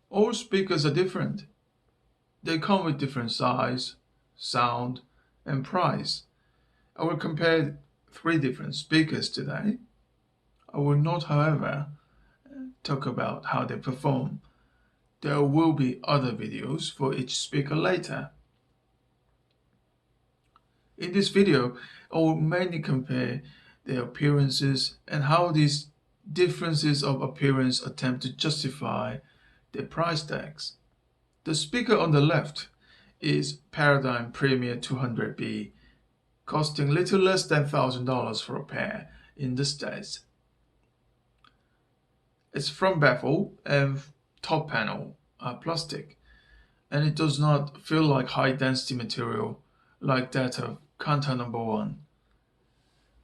All speakers are different. They come with different size, sound, and price. I will compare three different speakers today. I will not, however, talk about how they perform. There will be other videos for each speaker later. In this video, I will mainly compare their appearances and how these differences of appearance attempt to justify their price tags. The speaker on the left is Paradigm Premier 200B, costing little less than $1,000 for a pair in the States. Its front baffle and top panel are plastic, and it does not feel like high density material like that of Kanta number 1.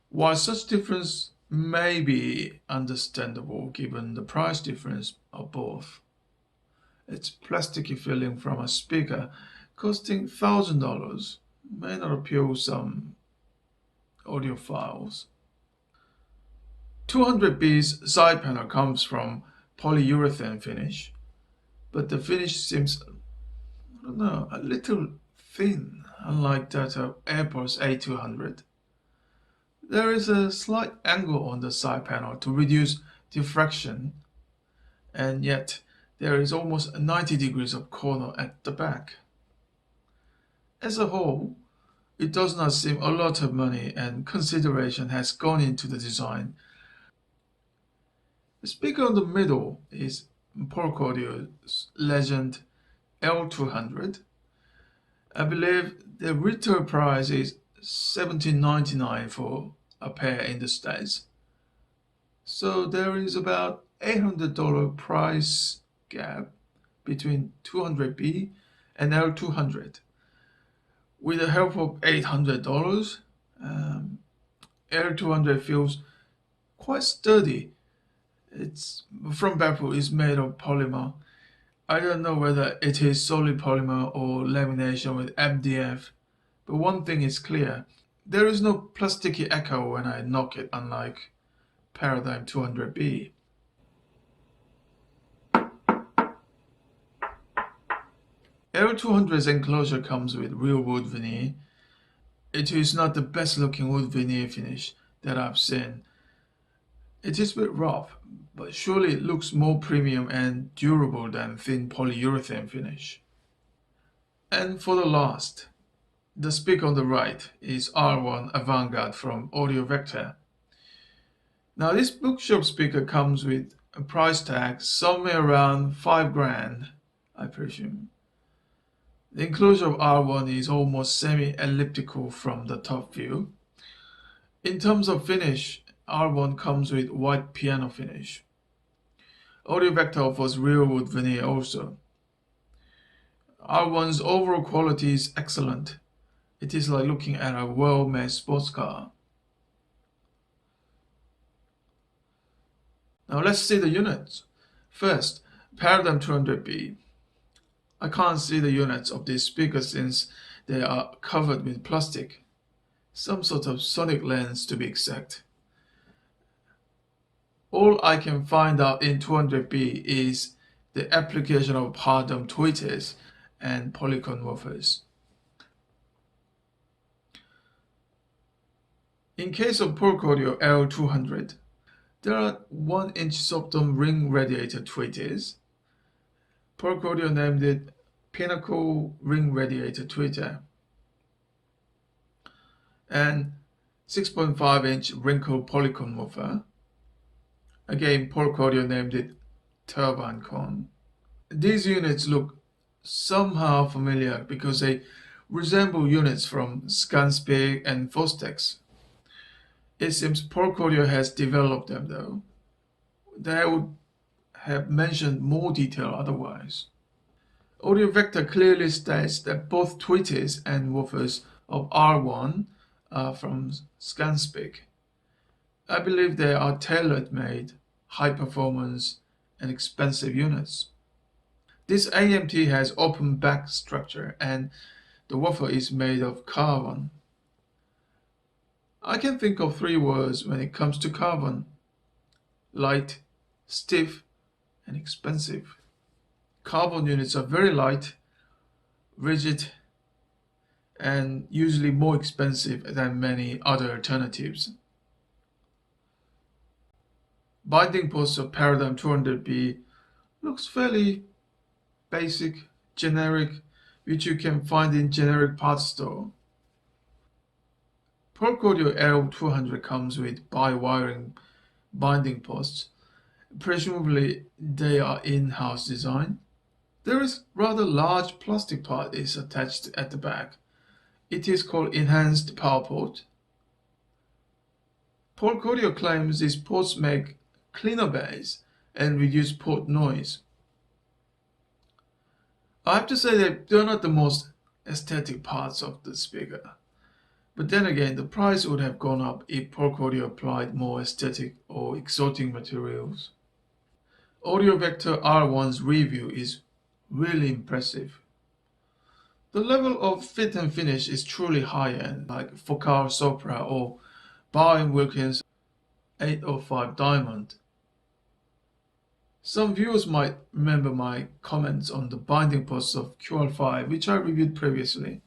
While such difference may be understandable given the price difference of both, its plasticky feeling from a speaker costing $1,000 may not appeal some audiophiles. 200B's side panel comes from polyurethane finish, but the finish seems, a little thin, unlike that of AirPods A200. There is a slight angle on the side panel to reduce diffraction, and yet there is almost 90 degrees of corner at the back. As a whole, it does not seem a lot of money and consideration has gone into the design. The speaker in the middle is Pork Audio's Legend L200. I believe the retail price is $17.99 for a pair in the States. So there is about $800 price gap between 200B and L200. With the help of $800, L200 feels quite sturdy. Its front baffle is made of polymer. I don't know whether it is solid polymer or lamination with MDF, but one thing is clear. There is no plasticky echo when I knock it, unlike Paradigm 200B. L200's enclosure comes with real wood veneer. It is not the best looking wood veneer finish that I've seen. It is a bit rough, but surely it looks more premium and durable than thin polyurethane finish. And for the last, the speaker on the right is R1 Avantgarde from Audio Vector. Now this bookshop speaker comes with a price tag somewhere around $5,000, I presume. The enclosure of R1 is almost semi-elliptical from the top view. In terms of finish, R1 comes with white piano finish. Audio Vector offers real wood veneer also. R1's overall quality is excellent. It is like looking at a well-made sports car. Now let's see the units. First, Paradigm 200B. I can't see the units of this speaker since they are covered with plastic. Some sort of sonic lens to be exact. All I can find out in 200B is the application of Pardon tweeters and Polycon woofers. In case of Pork Audio L200, there are 1-inch Softom ring radiator tweeters. Pork Audio named it Pinnacle Ring Radiator Tweeter, and 6.5-inch wrinkle Polycon woofer. Again, Pork Audio named it Turbine Con. These units look somehow familiar because they resemble units from Scanspeak and Fostex. It seems Pork Audio has developed them though. They would have mentioned more detail otherwise. Audio Vector clearly states that both tweeters and woofers of R1 are from Scanspeak. I believe they are tailor-made, high-performance, and expensive units. This AMT has open back structure and the woofer is made of carbon. I can think of 3 words when it comes to carbon: light, stiff, and expensive. Carbon units are very light, rigid, and usually more expensive than many other alternatives. Binding post of Paradigm 200B looks fairly basic, generic, which you can find in generic parts store. Polk Audio L200 comes with bi-wiring binding posts. Presumably they are in-house design. There is rather large plastic part is attached at the back. It is called enhanced power port. Polk Audio claims these ports make cleaner bass and reduce port noise. I have to say that they're not the most aesthetic parts of the speaker. But then again, the price would have gone up if Polk Audio applied more aesthetic or exotic materials. Audio Vector R1's review is really impressive. The level of fit and finish is truly high-end, like Focal Sopra or Bowen Wilkins 805 Diamond. Some viewers might remember my comments on the binding posts of QL5, which I reviewed previously.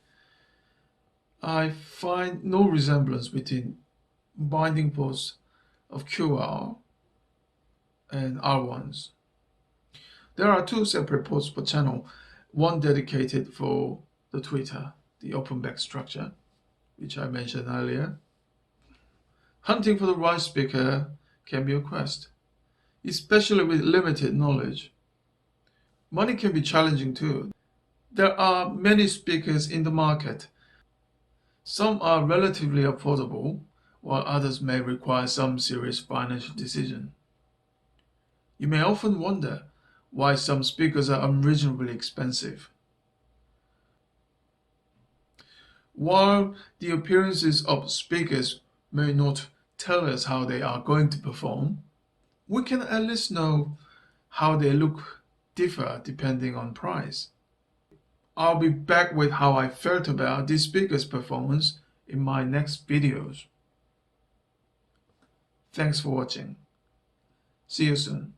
I find no resemblance between binding posts of QR and R1s. There are two separate ports per channel, one dedicated for the tweeter, the open back structure, which I mentioned earlier. Hunting for the right speaker can be a quest, especially with limited knowledge. Money can be challenging too. There are many speakers in the market. Some are relatively affordable, while others may require some serious financial decision. You may often wonder why some speakers are unreasonably expensive. While the appearances of speakers may not tell us how they are going to perform, we can at least know how they look differ depending on price. I'll be back with how I felt about this speaker's performance in my next videos. Thanks for watching. See you soon.